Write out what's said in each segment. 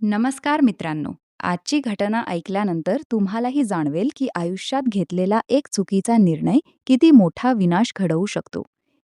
नमस्कार मित्रांनो. आजची घटना ऐकल्यानंतर तुम्हालाही जाणवेल की आयुष्यात घेतलेला एक चुकीचा निर्णय किती मोठा विनाश घडवू शकतो.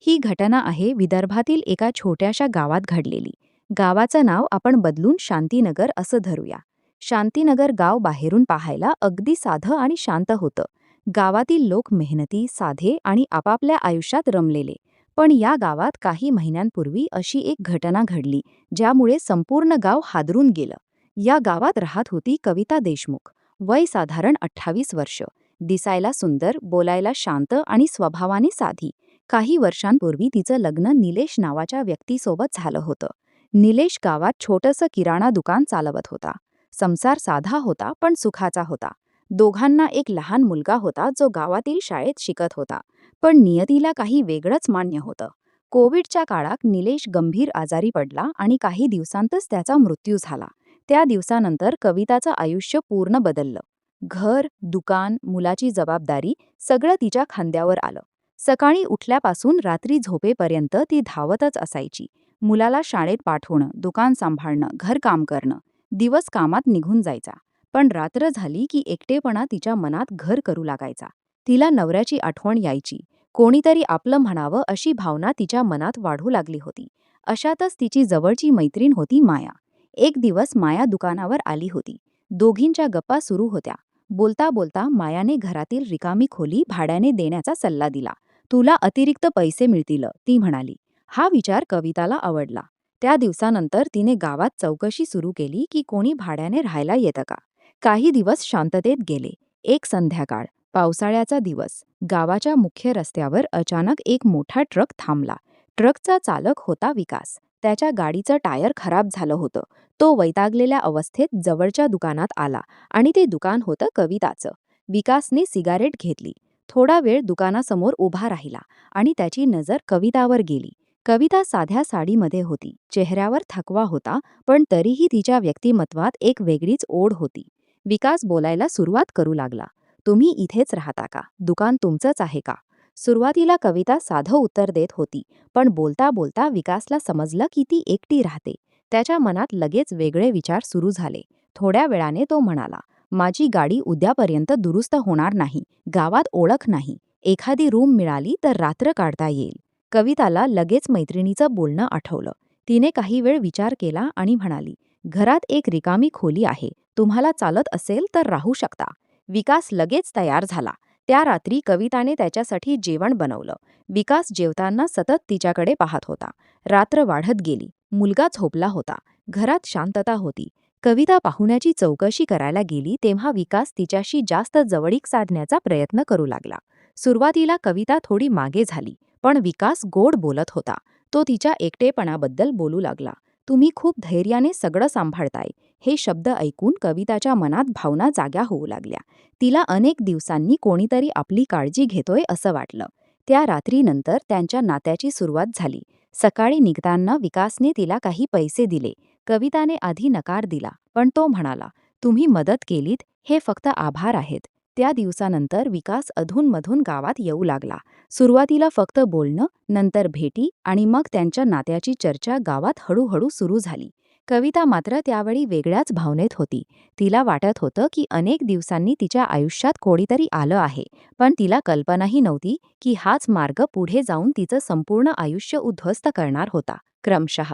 ही घटना आहे विदर्भातील एका छोट्याशा गावात घडलेली. गावाचं नाव आपण बदलून शांतीनगर असं धरूया. शांतीनगर गाव बाहेरून पाहायला अगदी साधं आणि शांत होतं. गावातील लोक मेहनती, साधे आणि आपापल्या आयुष्यात रमलेले. पण या गावात काही महिन्यांपूर्वी अशी एक घटना घडली ज्यामुळे संपूर्ण गाव हादरून गेलं. या गावात राहत होती कविता देशमुख. वय साधारण 28 वर्ष. दिसायला सुंदर, बोलायला शांत आणि स्वभावाने साधी. काही वर्षांपूर्वी तिचं लग्न निलेश नावाच्या व्यक्तीसोबत झालं होतं. निलेश गावात छोटंसं किराणा दुकान चालवत होता. संसार साधा होता पण सुखाचा होता. दोघांना एक लहान मुलगा होता जो गावातील शाळेत शिकत होता. पण नियतीला काही वेगळंच मान्य होतं. कोविडच्या काळात निलेश गंभीर आजारी पडला आणि काही दिवसांतच त्याचा मृत्यू झाला. त्या दिवसानंतर कविताचं आयुष्य पूर्ण बदललं. घर, दुकान, मुलाची जबाबदारी सगळं तिच्या खांद्यावर आलं. सकाळी उठल्यापासून रात्री झोपेपर्यंत ती धावतच असायची. मुलाला शाळेत पाठवणं, दुकान सांभाळणं, घरकाम करणं. दिवस कामात निघून जायचा. पण रात्र झाली की एकटेपणा तिच्या मनात घर करू लागायचा. तिला नवऱ्याची आठवण यायची. कोणीतरी आपलं म्हणावं अशी भावना तिच्या मनात वाढू लागली होती. अशातच तिची जवळची मैत्रीण होती माया. एक दिवस माया दुकानावर आली होती. दोघींच्या गप्पा सुरू होत्या. बोलता बोलता मायाने घरातील रिकामी खोली भाड्याने देण्याचा सल्ला दिला. तुला अतिरिक्त पैसे मिळतील, ती म्हणाली. हा विचार कविताला आवडला. त्या दिवसानंतर तिने गावात चौकशी सुरू केली की कोणी भाड्याने राहायला येतं का. काही दिवस शांततेत गेले. एक संध्याकाळ, पावसाळ्याचा दिवस. गावाच्या मुख्य रस्त्यावर अचानक एक मोठा ट्रक थांबला. ट्रकचा चालक होता विकास. त्याच्या गाडीचं टायर खराब झालं होतं. तो वैतागलेल्या अवस्थेत जवळच्या दुकानात आला आणि ते दुकान होतं कविताचं. विकासने सिगारेट घेतली. थोडा वेळ दुकानासमोर उभा राहिला आणि त्याची नजर कवितावर गेली. कविता साध्या साडीमध्ये होती. चेहऱ्यावर थकवा होता, पण तरीही तिच्या व्यक्तिमत्वात एक वेगळीच ओढ होती. विकास बोलायला सुरुवात करू लागला. तुम्ही इथेच राहता का? दुकान तुमचंच आहे का? सुरुवातीला कविता साधं उत्तर देत होती, पण बोलता बोलता विकासला समजलं की ती एकटी राहते. त्याच्या मनात लगेच वेगळे विचार सुरू झाले. थोड्या वेळाने तो म्हणाला, माझी गाडी उद्यापर्यंत दुरुस्त होणार नाही. गावात ओळख नाही. एखादी रूम मिळाली तर रात्र काढता येईल. कविताला लगेच मैत्रिणीचं बोलणं आठवलं. तिने काही वेळ विचार केला आणि म्हणाली, घरात एक रिकामी खोली आहे. तुम्हाला चालत असेल तर राहू शकता. विकास लगेच तयार झाला. त्या रात्री कविताने त्याच्यासाठी जेवण बनवलं. विकास जेवताना सतत तिच्याकडे पाहत होता. रात्र वाढत गेली. मुलगा झोपला होता. घरात शांतता होती. कविता पाहुण्याची चौकशी करायला गेली तेव्हा विकास तिच्याशी जास्त जवळीक साधण्याचा प्रयत्न करू लागला. सुरुवातीला कविता थोडी मागे झाली, पण विकास गोड बोलत होता. तो तिच्या एकटेपणाबद्दल बोलू लागला. तुम्ही खूप धैर्याने सगळं सांभाळताय. हे शब्द ऐकून कविताच्या मनात भावना जाग्या होऊ लागल्या. तिला अनेक दिवसांनी कोणीतरी आपली काळजी घेतोय असं वाटलं. त्या रात्रीनंतर त्यांच्या नात्याची सुरुवात झाली. सकाळी निघताना विकासने तिला काही पैसे दिले. कविताने आधी नकार दिला, पण तो म्हणाला, तुम्ही मदत केलीत, हे फक्त आभार आहेत. त्या दिवसानंतर विकास अधूनमधून गावात येऊ लागला. सुरुवातीला फक्त बोलणं, नंतर भेटी आणि मग त्यांच्या नात्याची चर्चा गावात हळूहळू सुरू झाली. कविता मात्र त्यावेळी वेगळ्याच भावनेत होती. तिला वाटत होतं की अनेक दिवसांनी तिच्या आयुष्यात कोणीतरी आलं आहे, पण तिला कल्पनाही नव्हती की हाच मार्ग पुढे जाऊन तिचं संपूर्ण आयुष्य उद्ध्वस्त करणार होता. क्रमशः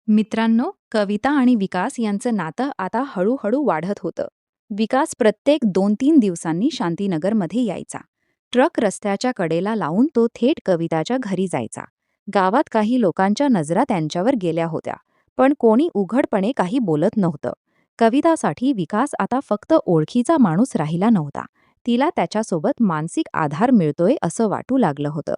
मित्रांनो, कविता आणि विकास यांचं नातं आता हळूहळू वाढत होतं. विकास प्रत्येक 2-3 दिवसांनी शांतीनगरमध्ये यायचा. ट्रक रस्त्याच्या कडेला लावून तो थेट कविताच्या घरी जायचा. गावात काही लोकांच्या नजरा त्यांच्यावर गेल्या होत्या, पण कोणी उघडपणे काही बोलत नव्हतं. कवितासाठी विकास आता फक्त ओळखीचा माणूस राहिला नव्हता. तिला त्याच्यासोबत मानसिक आधार मिळतोय असं वाटू लागलं होतं.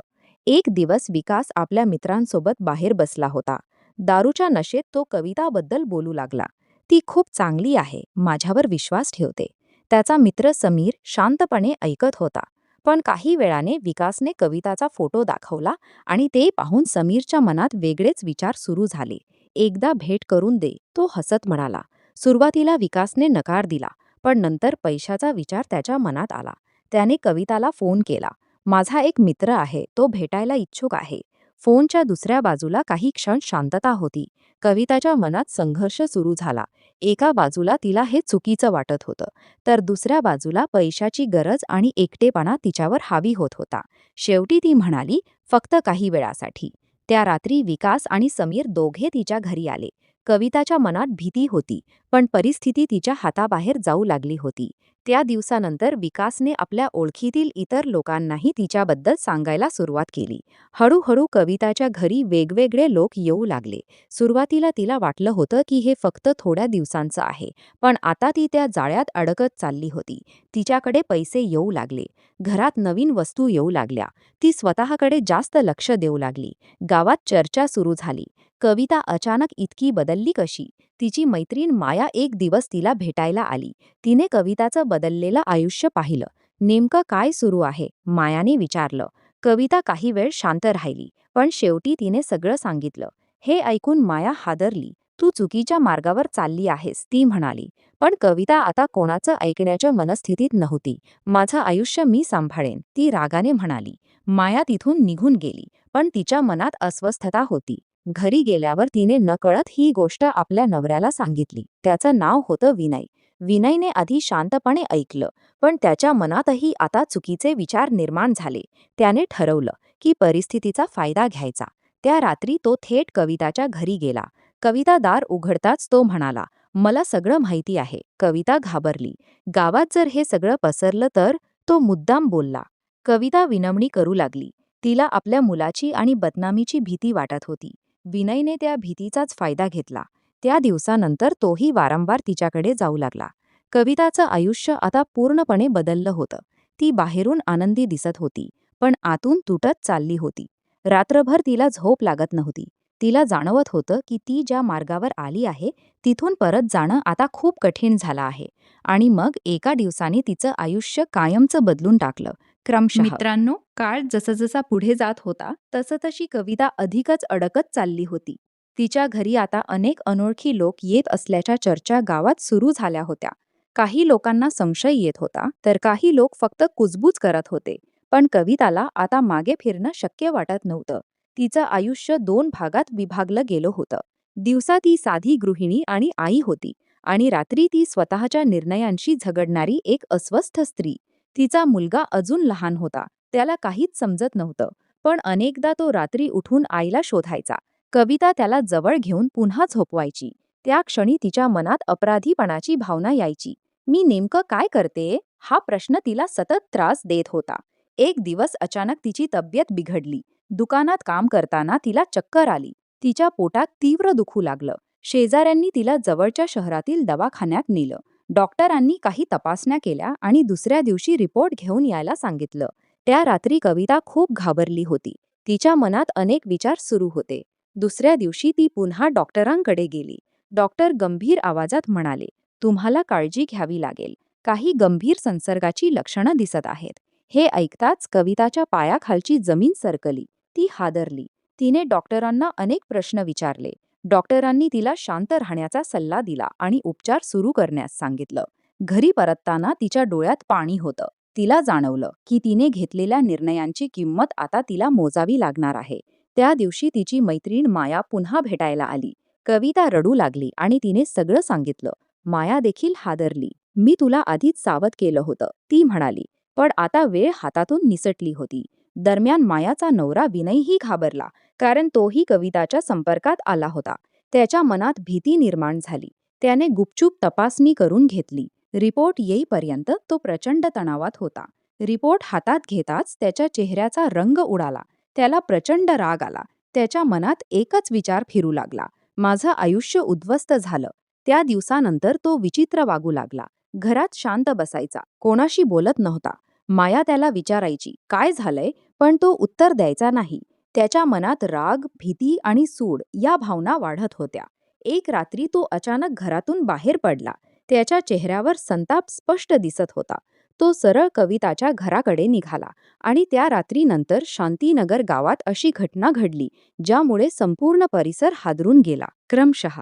एक दिवस विकास आपल्या मित्रांसोबत बाहेर बसला होता. दारूच्या नशेत तो कविताबद्दल बोलू लागला. ती खूप चांगली आहे, माझ्यावर विश्वास ठेवते. त्याचा मित्र समीर शांतपणे ऐकत होता. पण काही वेळाने विकासने कविताचा फोटो दाखवला आणि ते पाहून समीरच्या मनात वेगळेच विचार सुरू झाले. एकदा भेट करून दे, तो हसत म्हणाला. सुरुवातीला विकासने नकार दिला, पण नंतर पैशाचा विचार त्याच्या मनात आला. त्याने कविताला फोन केला. माझा एक मित्र आहे, तो भेटायला इच्छुक आहे. फोनच्या दुसऱ्या बाजूला काही क्षण शांतता होती. कविताच्या मनात संघर्ष सुरू झाला. एका बाजूला तिला हे चुकीचं वाटत होतं, तर दुसऱ्या बाजूला पैशाची गरज आणि एकटेपणा तिच्यावर हावी होत होता. शेवटी ती म्हणाली, फक्त काही वेळासाठी. त्या रात्री विकास आणि समीर दोघे तिच्या घरी आले. कविताच्या मनात भीती होती, पण परिस्थिती तिच्या हाताबाहेर जाऊ लागली होती. त्या दिवसानंतर विकासने आपल्या ओळखीतील इतर लोकांनाही तिच्याबद्दल सांगायला सुरुवात केली. हळूहळू कविताच्या घरी वेगवेगळे लोक येऊ लागले. सुरुवातीला तिला वाटलं होतं की हे फक्त थोड्या दिवसांचं आहे, पण आता ती त्या जाळ्यात अडकत चालली होती. तिच्याकडे पैसे येऊ लागले, घरात नवीन वस्तू येऊ लागल्या, ती स्वतःकडे जास्त लक्ष देऊ लागली. गावात चर्चा सुरू झाली, कविता अचानक इतकी बदलली कशी? तिची मैत्रीण माया एक दिवस तिला भेटायला आली. तिने कविताचं बदललेलं आयुष्य पाहिलं. नेमकं काय सुरू आहे? मायाने विचारलं. कविता काही वेळ शांत राहिली, पण शेवटी तिने सगळं सांगितलं. हे ऐकून माया हादरली. तू चुकीच्या मार्गावर चालली आहेस, ती म्हणाली. पण कविता आता कोणाचं ऐकण्याच्या मनस्थितीत नव्हती. माझं आयुष्य मी सांभाळेन, ती रागाने म्हणाली. माया तिथून निघून गेली, पण तिच्या मनात अस्वस्थता होती. घरी गेल्यावर तिने नकळत ही गोष्ट आपल्या नवऱ्याला सांगितली. त्याचं नाव होतं विनय. विनयने आधी शांतपणे ऐकलं, पण त्याच्या मनातही आता चुकीचे विचार निर्माण झाले. त्याने ठरवलं की परिस्थितीचा फायदा घ्यायचा. त्या रात्री तो थेट कविताच्या घरी गेला. कविता दार उघडताच तो म्हणाला, मला सगळं माहिती आहे. कविता घाबरली. गावात जर हे सगळं पसरलं तर? तो मुद्दाम बोलला. कविता विनवणी करू लागली. तिला आपल्या मुलाची आणि बदनामीची भीती वाटत होती. विनयने त्या भीतीचाच फायदा घेतला. त्या दिवसानंतर तोही वारंवार तिच्याकडे जाऊ लागला. कविताचं आयुष्य आता पूर्णपणे बदललं होतं. ती बाहेरून आनंदी दिसत होती, पण आतून तुटत चालली होती. रात्रभर तिला झोप लागत नव्हती. तिला जाणवत होतं की ती ज्या मार्गावर आली आहे तिथून परत जाणं आता खूप कठीण झालं आहे. आणि मग एका दिवसाने तिचं आयुष्य कायमचं बदलून टाकलं. क्रमशः मित्रांनो, काळ जसजसा पुढे जात होता तसतशी कविता अधिकच अडकत चालली होती. तिच्या घरी आता अनेक अनोळखी लोक येत असल्याच्या चर्चा गावात सुरू झाल्या होत्या. काही लोकांना संशय येत होता, तर काही लोक फक्त कुजबूज करत होते. पण कविताला आता मागे फिरणं शक्य वाटत नव्हतं. तिचं आयुष्य दोन भागात विभागलं गेलं होतं. दिवसा ती साधी गृहिणी आणि आई होती, आणि रात्री ती स्वतःच्या निर्णयांशी झगडणारी एक अस्वस्थ स्त्री. तिचा मुलगा अजून लहान होता, त्याला काहीच समजत नव्हतं. पण अनेकदा तो रात्री उठून आईला शोधायचा. कविता त्याला जवळ घेऊन पुन्हा झोपवायची. त्या क्षणी तिच्या मनात अपराधीपणाची भावना यायची. मी नेमकं काय करते? हा प्रश्न तिला सतत त्रास देत होता. एक दिवस अचानक तिची तब्येत बिघडली. दुकानात काम करताना तिला चक्कर आली. तिच्या पोटात तीव्र दुखू लागलं. शेजाऱ्यांनी तिला जवळच्या शहरातील दवाखान्यात नेलं. डॉक्टरांनी काही तपासण्या केल्या आणि दुसऱ्या दिवशी रिपोर्ट घेऊन यायला सांगितलं. त्या रात्री कविता खूप घाबरली होती. तिच्या मनात अनेक विचार सुरू होते. दुसऱ्या दिवशी ती पुन्हा डॉक्टरांकडे गेली. डॉक्टर गंभीर आवाजात म्हणाले, तुम्हाला काळजी घ्यावी लागेल. काही गंभीर संसर्गाची लक्षणं दिसत आहेत. हे ऐकताच कविताच्या पायाखालची जमीन सरकली. ती हादरली. तिने डॉक्टरांना अनेक प्रश्न विचारले. डॉक्टरांनी तिला शांत राहण्याचा सल्ला दिला आणि उपचार सुरू करण्यास सांगितलं. घरी परतताना तिच्या डोळ्यात पाणी होतं. तिला जाणवलं की तिने घेतलेल्या निर्णयांची किंमत आता तिला मोजावी लागणार आहे. त्या दिवशी तिची मैत्रीण माया पुन्हा भेटायला आली. कविता रडू लागली आणि तिने सगळं सांगितलं. माया देखील हादरली. मी तुला आधीच सावध केलं होतं, ती म्हणाली. पण आता वेळ हातातून निसटली होती. दरम्यान मायाचा नवरा विनयही घाबरला, कारण तोही कविताच्या संपर्कात आला होता. त्याच्या मनात भीती निर्माण झाली. त्याने गुपचूप तपासणी करून घेतली. रिपोर्ट येईपर्यंत तो प्रचंड तणावात होता. रिपोर्ट हातात घेताच त्याच्या चेहऱ्याचा रंग उडाला. त्याला प्रचंड राग आला. त्याच्या मनात एकच विचार फिरू लागला, माझं आयुष्य उद्ध्वस्त झालं. त्या दिवसानंतर तो विचित्र वागू लागला. घरात शांत बसायचा, कोणाशी बोलत नव्हता. माया त्याला विचारायची, काय झालंय, पण तो उत्तर द्यायचा नाही. त्याच्या मनात राग, भीती आणि सूड या भावना वाढत होत्या. एक रात्री तो अचानक घरातून बाहेर पडला. त्याच्या चेहऱ्यावर संताप स्पष्ट दिसत होता. तो सरळ कविताच्या घराकडे निघाला आणि त्या रात्रीनंतर शांतीनगर गावात अशी घटना घडली, ज्यामुळे संपूर्ण परिसर हादरून गेला. क्रमशः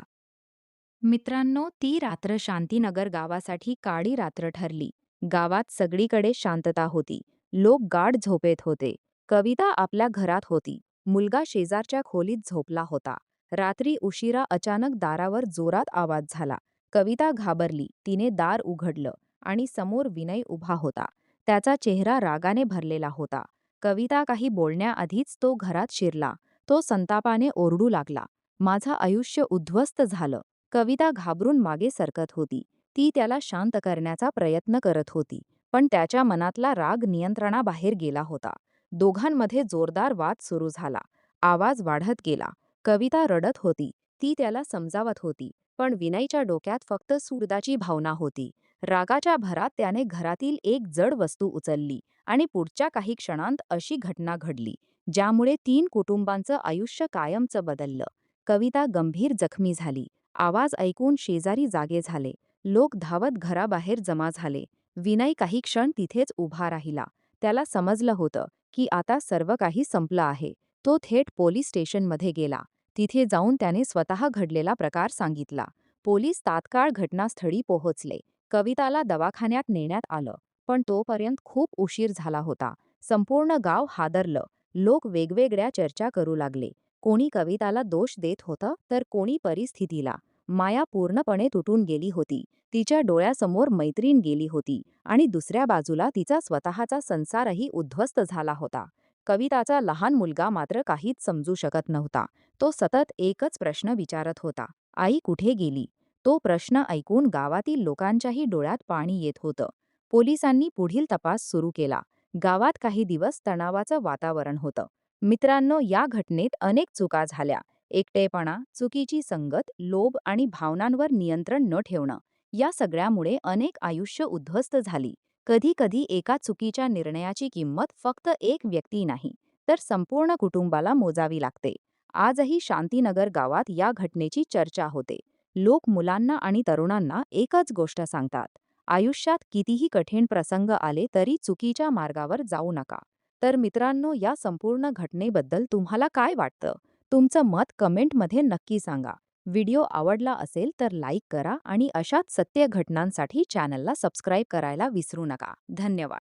मित्रांनो, ती रात्र शांतीनगर गावासाठी काळी रात्र ठरली. गावात सगळीकडे शांतता होती. लोक गाढ झोपेत होते. कविता आपल्या घरात होती. मुलगा शेजारच्या खोलीत झोपला होता. रात्री उशिरा अचानक दारावर जोरात आवाज झाला. कविता घाबरली. तिने दार उघडलं आणि समोर विनय उभा होता. त्याचा चेहरा रागाने भरलेला होता. कविता काही बोलण्याआधीच तो घरात शिरला. तो संतापाने ओरडू लागला. माझं आयुष्य उद्ध्वस्त झालं. कविता घाबरून मागे सरकत होती. ती त्याला शांत करण्याचा प्रयत्न करत होती, पण त्याच्या मनातला राग नियंत्रणाबाहेर गेला होता. दोघांमध्ये जोरदार वाद सुरू झाला. आवाज वाढत गेला. कविता रडत होती. ती त्याला समजावत होती, पण विनयच्या डोक्यात फक्त सुरदाची भावना होती. रागाच्या भरात त्याने घरातील एक जड वस्तू उचलली आणि पुढच्या काही क्षणांत अशी घटना घडली, ज्यामुळे 3 कुटुंबांचं आयुष्य कायमचं बदललं. कविता गंभीर जखमी झाली. आवाज ऐकून शेजारी जागे झाले. लोक धावत घराबाहेर जमा झाले. विनय काही क्षण तिथेच उभा राहिला. त्याला समजलं होतं की आता सर्व काही संपलं आहे. तो थेट पोलीस स्टेशनमध्ये गेला. तिथे जाऊन त्याने स्वतः घडलेला प्रकार सांगितला. पोलीस तात्काळ घटनास्थळी पोहोचले. कविताला दवाखान्यात नेण्यात आलं, पण तोपर्यंत खूप उशीर झाला होता. संपूर्ण गाव हादरलं. लोक वेगवेगळ्या चर्चा करू लागले. कोणी कविताला दोष देत होतं, तर कोणी परिस्थितीला. माया पूर्णपणे तुटून गेली होती. तिच्या डोळ्यासमोर मैत्रीण गेली होती आणि दुसऱ्या बाजूला तिचा स्वतःचा संसारही उद्ध्वस्त झाला होता. कविताचा लहान मुलगा मात्र काहीच समजू शकत नव्हता. तो सतत एकच प्रश्न विचारत होता, आई कुठे गेली? तो प्रश्न ऐकून गावातील लोकांच्याही डोळ्यात पाणी येत होतं. पोलिसांनी पुढील तपास सुरू केला. गावात काही दिवस तणावाचं वातावरण होतं. मित्रांनो, या घटनेत अनेक चुका झाल्या. एकटेपणा, चुकीची संगत, लोभ आणि भावनांवर नियंत्रण न ठेवणं, या सगळ्यामुळे अनेक आयुष्य उद्ध्वस्त झाली. कधी कधी एका चुकीच्या निर्णयाची किंमत फक्त एक व्यक्ती नाही, तर संपूर्ण कुटुंबाला मोजावी लागते. आजही शांतीनगर गावात या घटनेची चर्चा होते. लोक मुलांना आणि तरुणांना एकच गोष्ट सांगतात, आयुष्यात कितीही कठीण प्रसंग आले तरी चुकीच्या मार्गावर जाऊ नका. तर मित्रांनो, या संपूर्ण घटनेबद्दल तुम्हाला काय वाटतं? तुमचं मत कमेंटमध्ये नक्की सांगा. व्हिडिओ आवडला असेल तर लाईक करा आणि अशाच सत्य घटनांसाठी चॅनलला सबस्क्राईब करायला विसरू नका. धन्यवाद.